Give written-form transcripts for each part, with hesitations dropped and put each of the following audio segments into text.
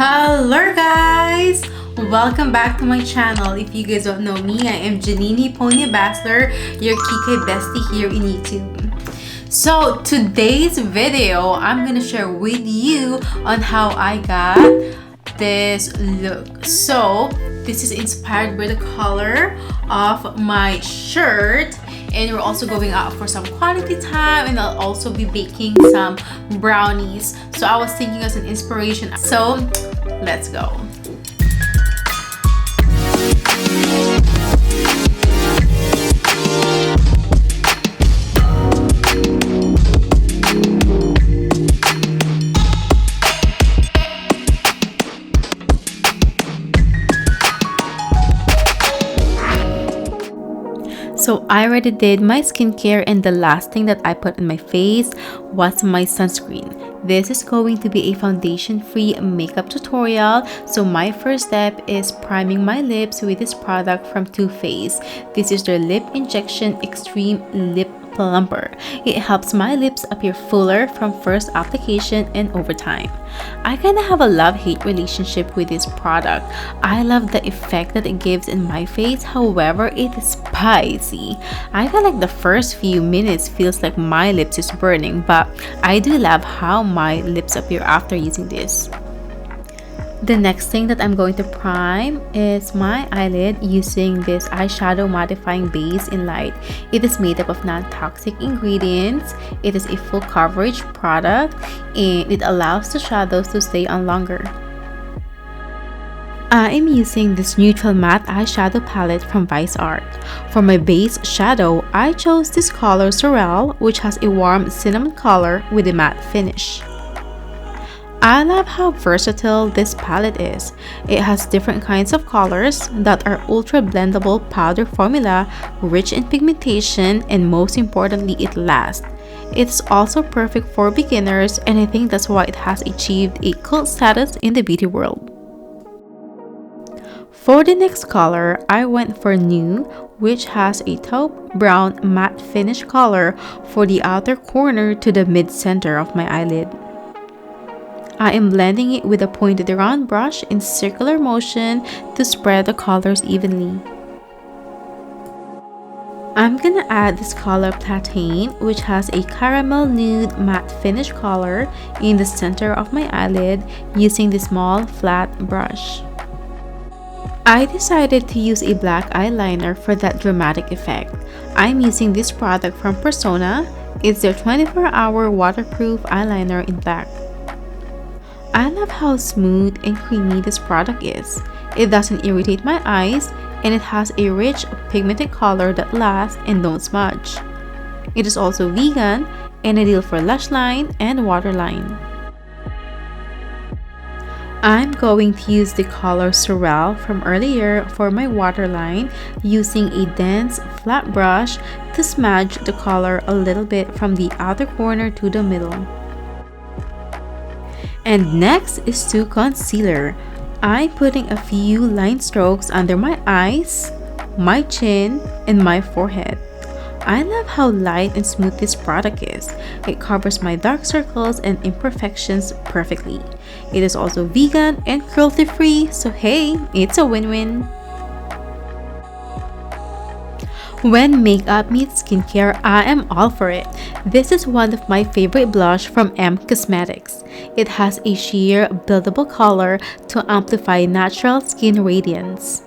Hello guys! Welcome back to my channel. If you guys don't know me, I am Janine Pony Bachelor, your KIKAY bestie here in YouTube. So today's video, I'm gonna share with you on how I got this look. So this is inspired by the color of my shirt, and we're also going out for some quality time, and I'll also be baking some brownies. So I was thinking as an inspiration. So let's go. So I already did my skincare, and the last thing that I put on my face was my sunscreen. This is going to be a foundation-free makeup tutorial. So my first step is priming my lips with this product from Too Faced. This is their Lip Injection Extreme Lip Plumper. It helps my lips appear fuller from first application and over time. I kind of have a love-hate relationship with this product. I love the effect that it gives in my face, however it is spicy. I feel like the first few minutes feels like my lips is burning, but I do love how my lips appear after using this. The next thing that I'm going to prime is my eyelid using this eyeshadow mattifying base in light. It is made up of non-toxic ingredients. It is a full coverage product, and it allows the shadows to stay on longer. I am using this neutral matte eyeshadow palette from Viseart. For my base shadow, I chose this color Sorrel, which has a warm cinnamon color with a matte finish. I love how versatile this palette is. It has different kinds of colors that are ultra blendable powder formula, rich in pigmentation, and most importantly, it lasts. It's also perfect for beginners, and I think that's why it has achieved a cult status in the beauty world. For the next color, I went for Nude, which has a taupe brown matte finish color for the outer corner to the mid-center of my eyelid. I am blending it with a pointed round brush in circular motion to spread the colors evenly. I'm gonna add this color Platane, which has a caramel nude matte finish color in the center of my eyelid using the small flat brush. I decided to use a black eyeliner for that dramatic effect. I'm using this product from Persona. It's their 24-hour waterproof eyeliner in black. I love how smooth and creamy this product is. It doesn't irritate my eyes, and it has a rich pigmented color that lasts and don't smudge. It is also vegan and ideal for lash line and waterline. I'm going to use the color Sorrel from earlier for my waterline using a dense flat brush to smudge the color a little bit from the outer corner to the middle. And next is to concealer. I'm putting a few line strokes under my eyes, my chin, and my forehead. I love how light and smooth this product is. It covers my dark circles and imperfections perfectly. It is also vegan and cruelty-free, so hey, it's a win-win. When makeup meets skincare, I am all for it. This is one of my favorite blush from M Cosmetics. It has a sheer buildable color to amplify natural skin radiance.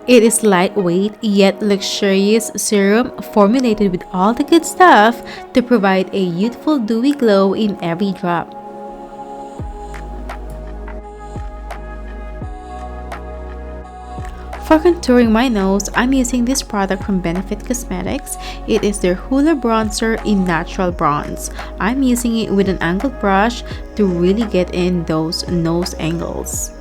It is lightweight yet luxurious serum formulated with all the good stuff to provide a youthful dewy glow in every drop. For contouring my nose, I'm using this product from Benefit Cosmetics. It is their Hoola bronzer in natural bronze. I'm using it with an angled brush to really get in those nose angles.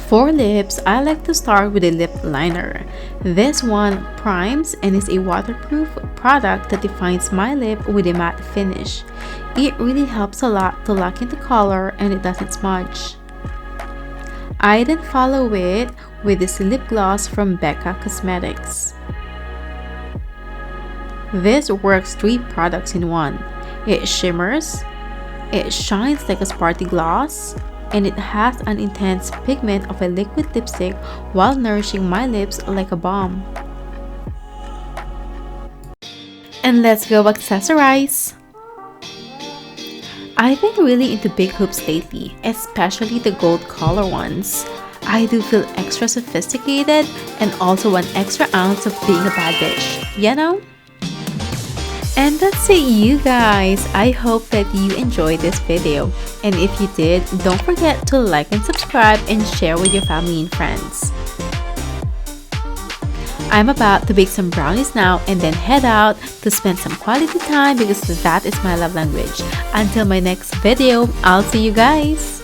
For lips, I like to start with a lip liner. This one primes and is a waterproof product that defines my lip with a matte finish. It really helps a lot to lock in the color, and it doesn't smudge. I then follow it with this lip gloss from Becca Cosmetics. This works 3 products in one. It shimmers, it shines like a sparkly gloss, and it has an intense pigment of a liquid lipstick while nourishing my lips like a balm. And let's go accessorize! I've been really into big hoops lately, especially the gold color ones. I do feel extra sophisticated and also an extra ounce of being a bad bitch, you know? And that's it, you guys. I hope that you enjoyed this video. And if you did, don't forget to like and subscribe and share with your family and friends. I'm about to bake some brownies now and then head out to spend some quality time because that is my love language. Until my next video, I'll see you guys.